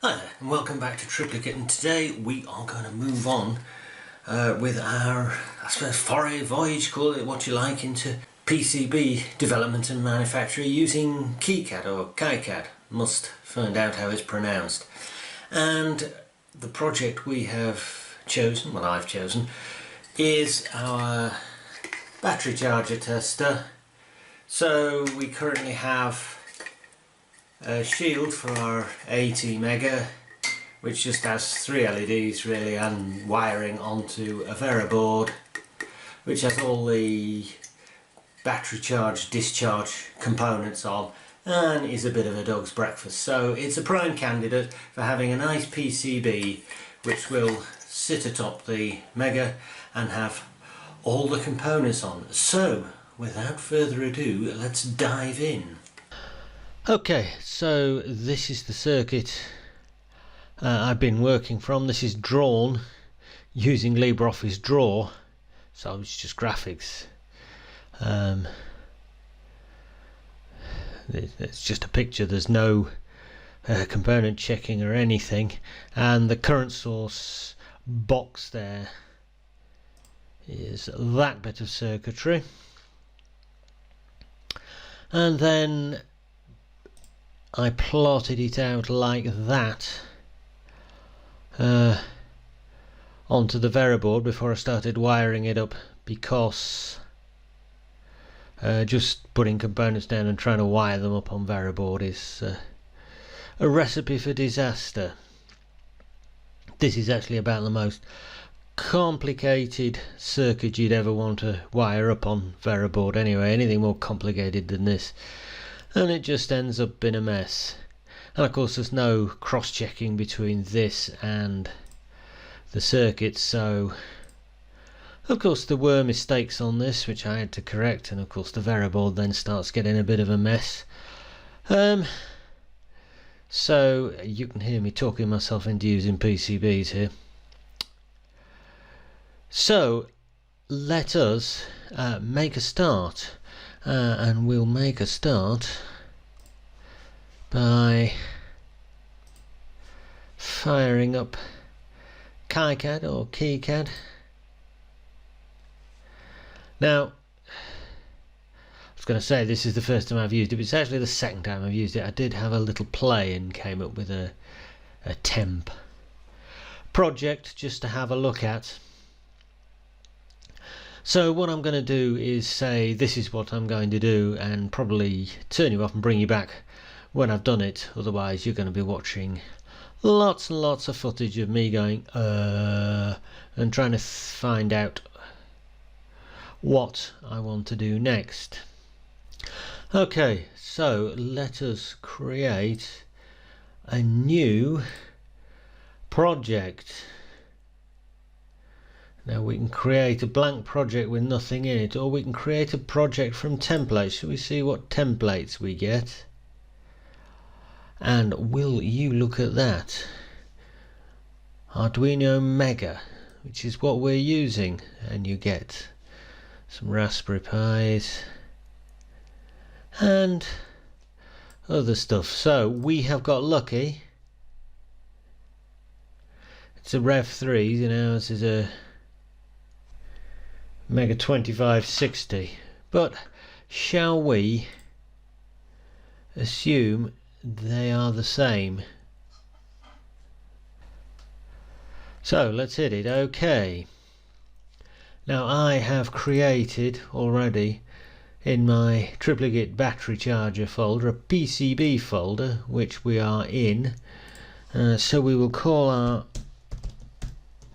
Hi and welcome back to Tripplikit, and today we are going to move on with our, I suppose, foray, voyage, call it what you like, into PCB development and manufacture using KiCad or KiCad. Must find out how it's pronounced. And the project we have chosen, well I've chosen, is our battery charger tester. So we currently have a shield for our 80 mega, which just has 3 LEDs really and wiring onto a Vera board, which has all the battery charge discharge components on, and is a bit of a dog's breakfast. So it's a prime candidate for having a nice PCB which will sit atop the mega and have all the components on. So without further ado, let's dive in. Okay, so this is the circuit I've been working from. This is drawn using LibreOffice Draw, so it's just graphics. It's just a picture, there's no component checking or anything, and the current source box there is that bit of circuitry, and then I plotted it out like that onto the Vera board before I started wiring it up, because just putting components down and trying to wire them up on Vera board is a recipe for disaster. This is actually about the most complicated circuit you'd ever want to wire up on Vera board anyway. Anything more complicated than this and it just ends up in a mess. And of course there's no cross-checking between this and the circuit, so of course there were mistakes on this which I had to correct, and of course the Vera board then starts getting a bit of a mess. So you can hear me talking myself into using PCBs here. So let us make a start. And we'll make a start by firing up KiCad or KiCad. Now, I was going to say this is the first time I've used it, but it's actually the second time I've used it. I did have a little play and came up with a temp project just to have a look at. So what I'm going to do is say this is what I'm going to do, and probably turn you off and bring you back when I've done it. Otherwise you're going to be watching lots and lots of footage of me going and trying to find out what I want to do next. Okay, so let us create a new project. Now we can create a blank project with nothing in it, or we can create a project from templates. Shall we see what templates we get? And will you look at that? Arduino Mega, which is what we're using, and you get some Raspberry Pis and other stuff. So we have got lucky. It's a Rev 3, you know, this is a Mega 2560, but shall we assume they are the same? So let's hit it. Okay, now I have created already in my Tripplikit battery charger folder a PCB folder which we are in, so we will call our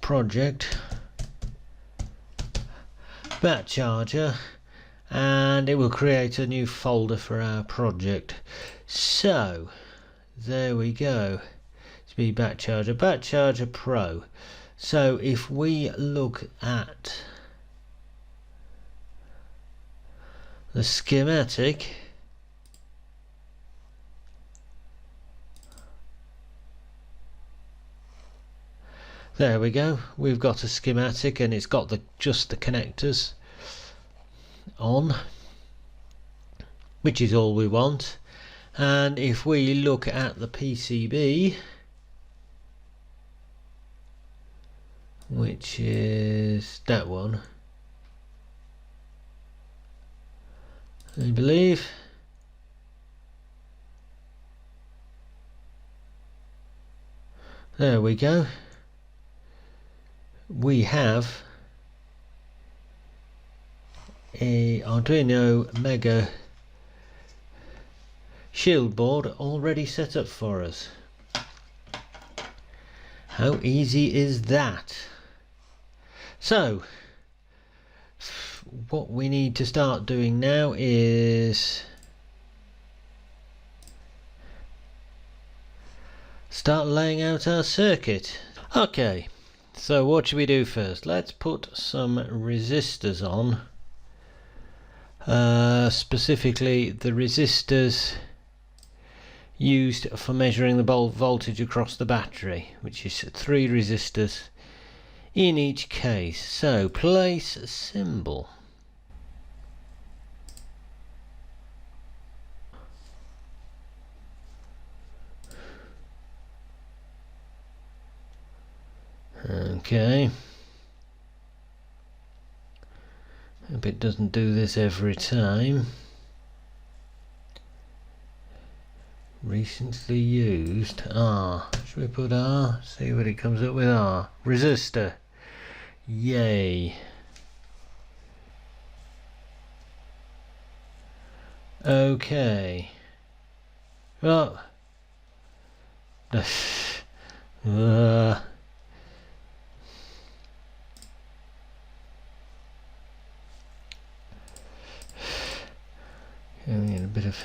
project Bat Charger, and it will create a new folder for our project. So there we go. It's be Bat Charger Pro. So if we look at the schematic, there we go, we've got a schematic and it's got just the connectors on, which is all we want. And if we look at the PCB, which is that one, I believe. There we go. We have a Arduino Mega shield board already set up for us. How easy is that? So what we need to start doing now is start laying out our circuit. Okay, so what should we do first? Let's put some resistors on, specifically the resistors used for measuring the voltage across the battery, which is 3 resistors in each case. So place a symbol. Okay. Hope it doesn't do this every time. Recently used. R. Should we put R? See what it comes up with. R. Resistor. Yay. Okay. Well. Getting a bit of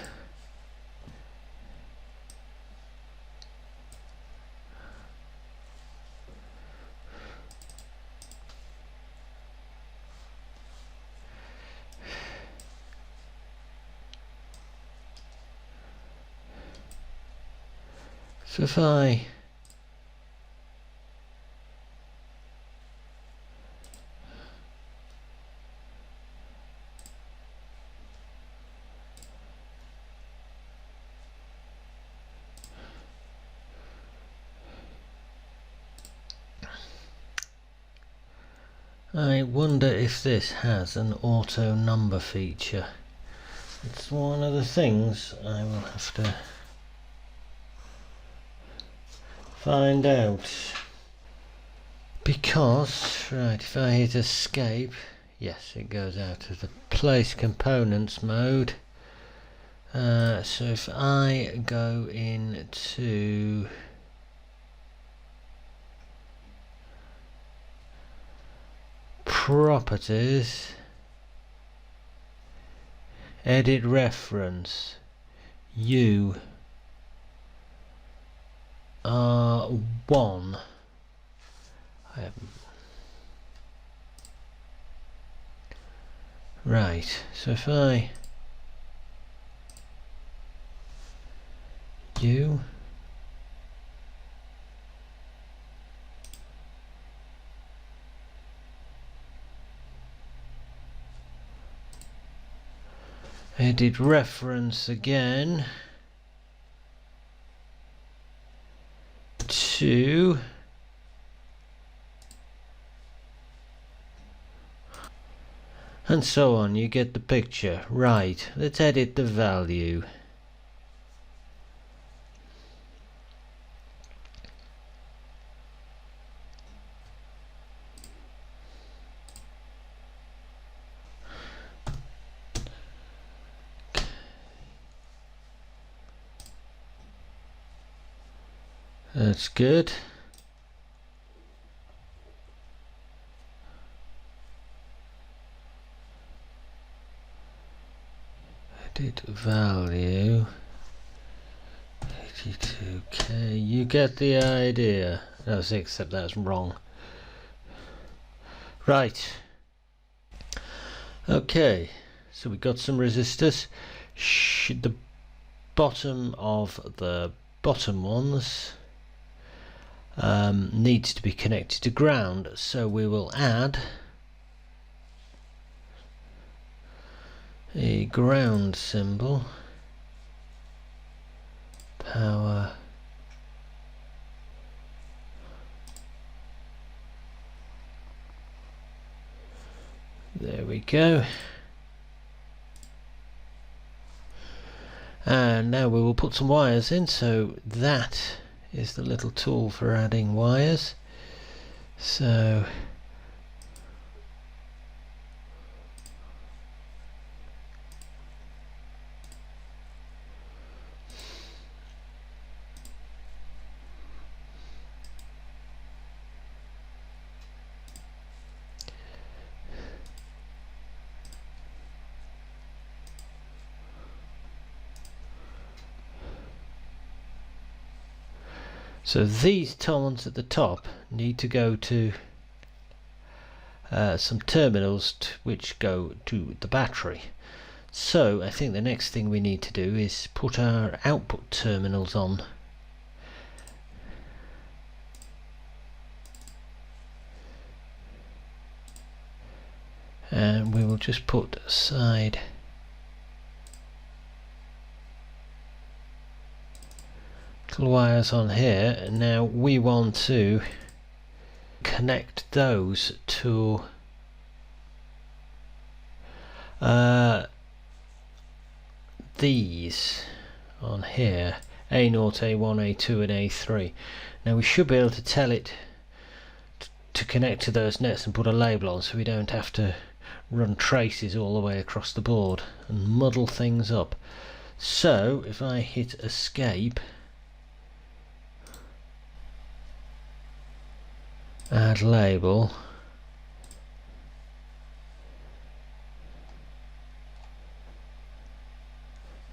so if I wonder if this has an auto number feature. It's one of the things I will have to find out. Because, right, if I hit escape, yes, it goes out of the place components mode. So if I go into properties, edit reference, U R1. Right, so if I U edit reference again to and so on, you get the picture. Right, let's edit the value. That's good. Edit value 82k. You get the idea. No, except that's wrong. Right. Okay. So we got some resistors. The bottom of the bottom ones needs to be connected to ground, so we will add a ground symbol, power we go. And now we will put some wires in. So that is the little tool for adding wires. So these ones at the top need to go to some terminals which go to the battery. So I think the next thing we need to do is put our output terminals on. And we will just put aside little wires on here, and now we want to connect those to these on here, A0, A1, A2 and A3. Now we should be able to tell it to connect to those nets and put a label on, so we don't have to run traces all the way across the board and muddle things up. So if I hit escape, add label,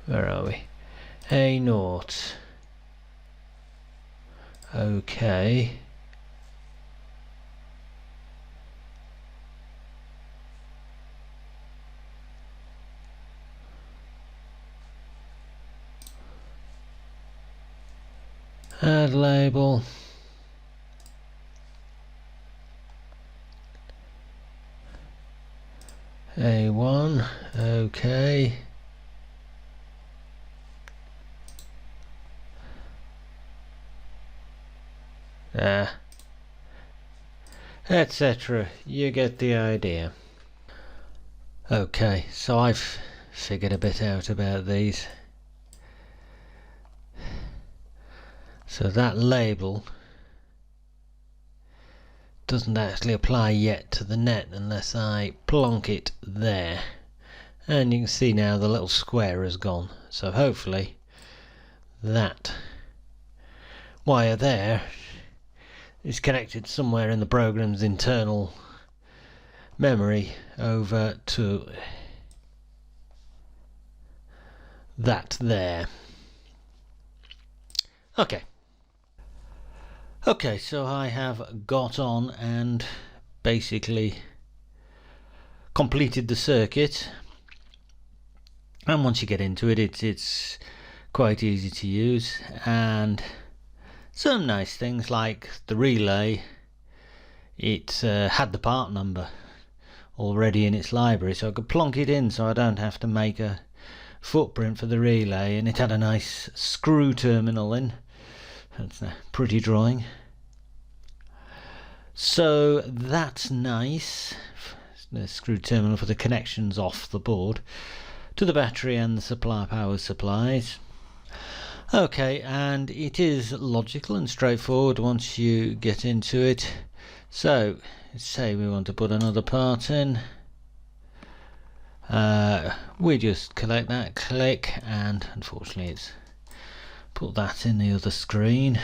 where are we? A0, okay, add label, A1, okay, etc. You get the idea. Okay, so I've figured a bit out about these. So that label doesn't actually apply yet to the net unless I plonk it there, and you can see now the little square has gone. So hopefully that wire there is connected somewhere in the program's internal memory over to that there. Okay, so I have got on and basically completed the circuit, and once you get into it, it's quite easy to use, and some nice things like the relay. It had the part number already in its library, so I could plonk it in so I don't have to make a footprint for the relay, and it had a nice screw terminal in. That's a pretty drawing. So that's nice. The screw terminal for the connections off the board to the battery and the power supplies. Okay, and it is logical and straightforward once you get into it. So let's say we want to put another part in. We just collect that, click, and unfortunately it's put that in the other screen.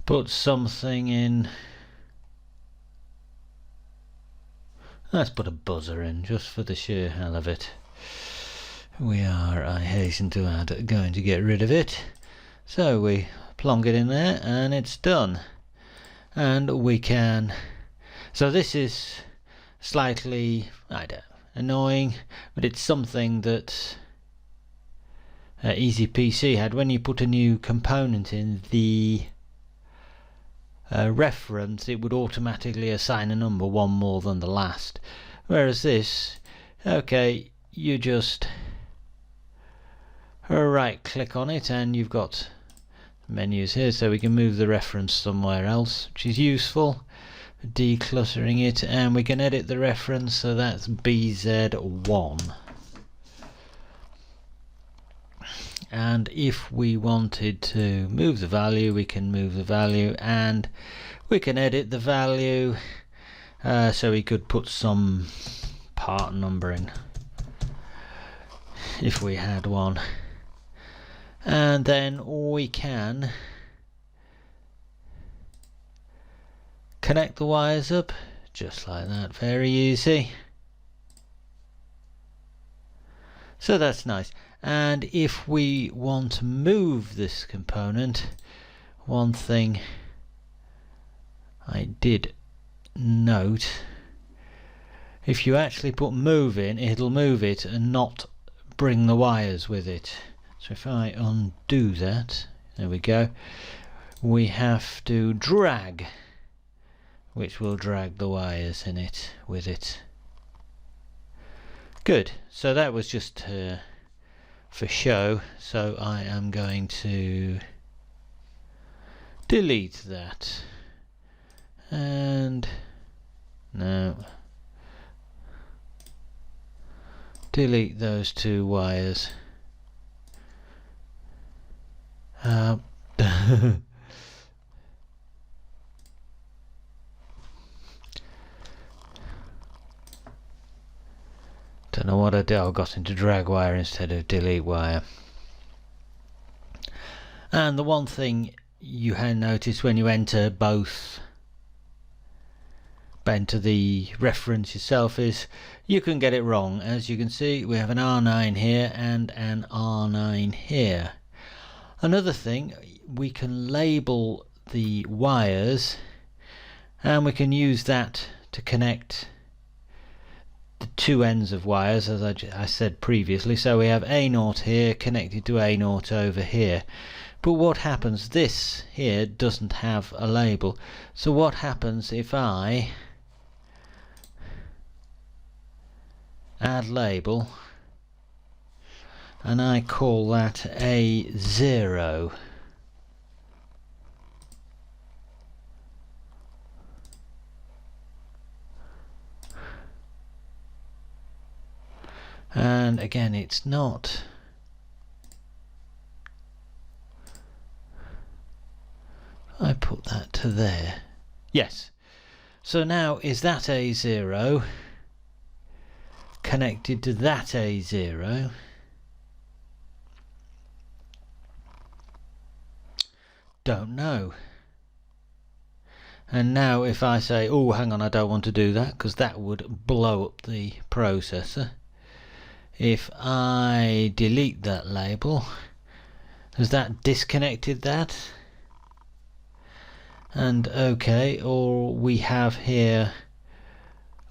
Put something in. Let's put a buzzer in just for the sheer hell of it. We are, I hasten to add, going to get rid of it. So we plonk it in there and it's done. And we can, so this is slightly, I don't know, annoying, but it's something that Easy PC had. When you put a new component in, the reference, it would automatically assign a number one more than the last, whereas this, okay, you just right click on it and you've got menus here, so we can move the reference somewhere else, which is useful. decluttering it, and we can edit the reference, so that's BZ1. And if we wanted to move the value, we can move the value, and we can edit the value, so we could put some part number in if we had one, and then we can connect the wires up just like that, very easy. So that's nice. And if we want to move this component, one thing I did note, if you actually put move in, it'll move it and not bring the wires with it. So if I undo that, there we go, we have to drag, which will drag the wires in it with it. Good. So that was just for show, so I am going to delete that, and no, delete those two wires. Don't know what I did. I got into drag wire instead of delete wire. And the one thing you had noticed when you enter the reference yourself is you can get it wrong. As you can see, we have an R9 here and an R9 here. Another thing, we can label the wires, and we can use that to connect the two ends of wires, as I said previously. So we have A0 here connected to A0 over here. But what happens, this here doesn't have a label. So what happens if I add label and I call that A0? And again, it's not. I put that to there. Yes. So now is that A0 connected to that A0? Don't know. And now if I say, oh, hang on, I don't want to do that, because that would blow up the processor. If I delete that label, has that disconnected that? And okay, or we have here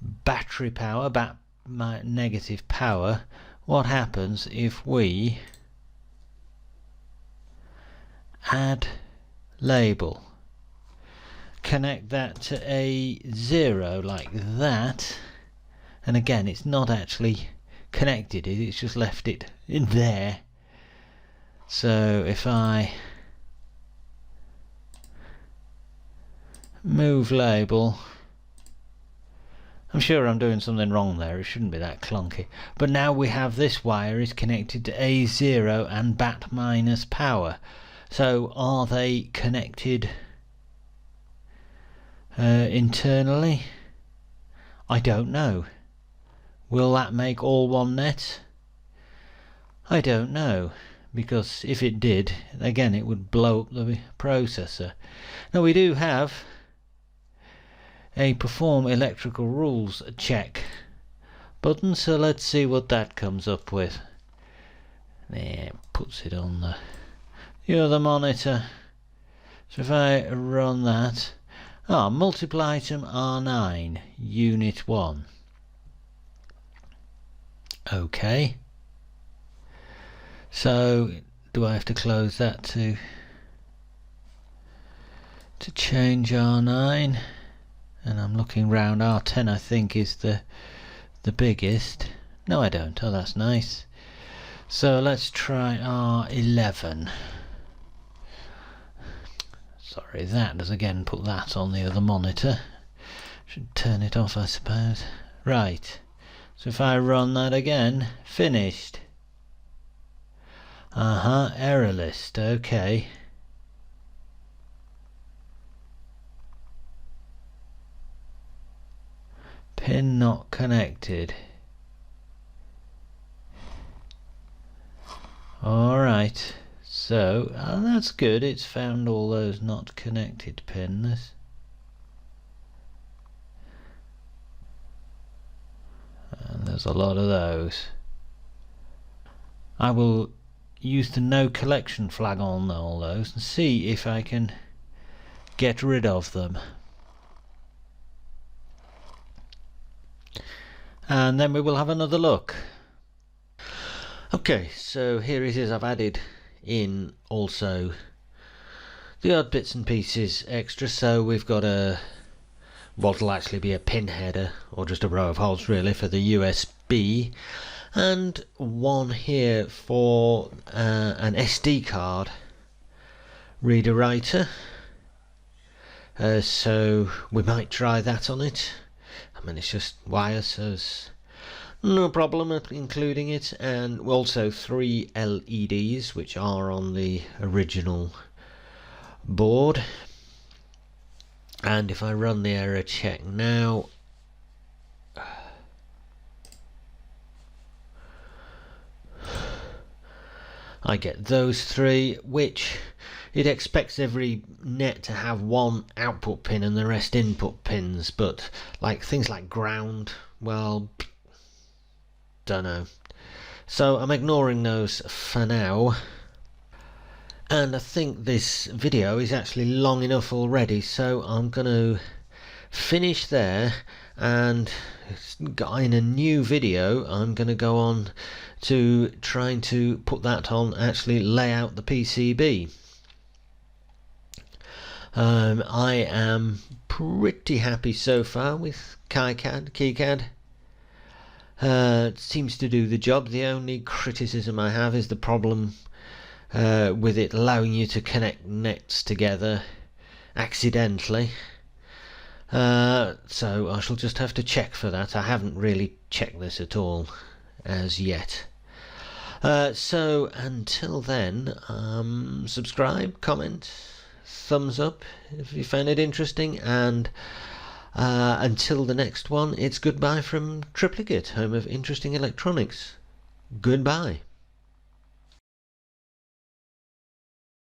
battery power, negative power. What happens if we add label, connect that to A0 like that, and again it's not actually connected, it's just left it in there. So if I move label, I'm sure I'm doing something wrong there, it shouldn't be that clunky, but now we have this wire is connected to A0 and bat minus power. So are they connected internally? I don't know. Will that make all one net? I don't know, because if it did, again it would blow up the processor. Now we do have a perform electrical rules check button, so let's see what that comes up with. There, puts it on the other monitor. So if I run that, multiple item R9 unit 1. Okay, so do I have to close that to change R9? And I'm looking round. R10 I think is the biggest. No, I don't. Oh, that's nice. So let's try R11. Sorry, that does again put that on the other monitor. Should turn it off, I suppose. Right. So if I run that again, finished. Error list, okay. Pin not connected. Alright, so that's good, it's found all those not connected pins. And there's a lot of those. I will use the no collection flag on all those and see if I can get rid of them. And then we will have another look. Okay, so here it is. I've added in also the odd bits and pieces extra. So we've got what will actually be a pin header, or just a row of holes really, for the USB, and one here for an SD card reader writer. So we might try that on it. I mean, it's just wires, so it's no problem including it. And also 3 LEDs, which are on the original board. And if I run the error check now, I get those 3, which it expects every net to have one output pin and the rest input pins, but like things like ground, well, don't know. So I'm ignoring those for now. And I think this video is actually long enough already, so I'm going to finish there, and in a new video I'm going to go on to trying to put that on, actually lay out the PCB. I am pretty happy so far with KiCad. It seems to do the job. The only criticism I have is the problem with it allowing you to connect nets together accidentally. So I shall just have to check for that. I haven't really checked this at all as yet. So until then, subscribe, comment, thumbs up if you found it interesting, and until the next one, it's goodbye from Tripplikit, home of interesting electronics. Goodbye.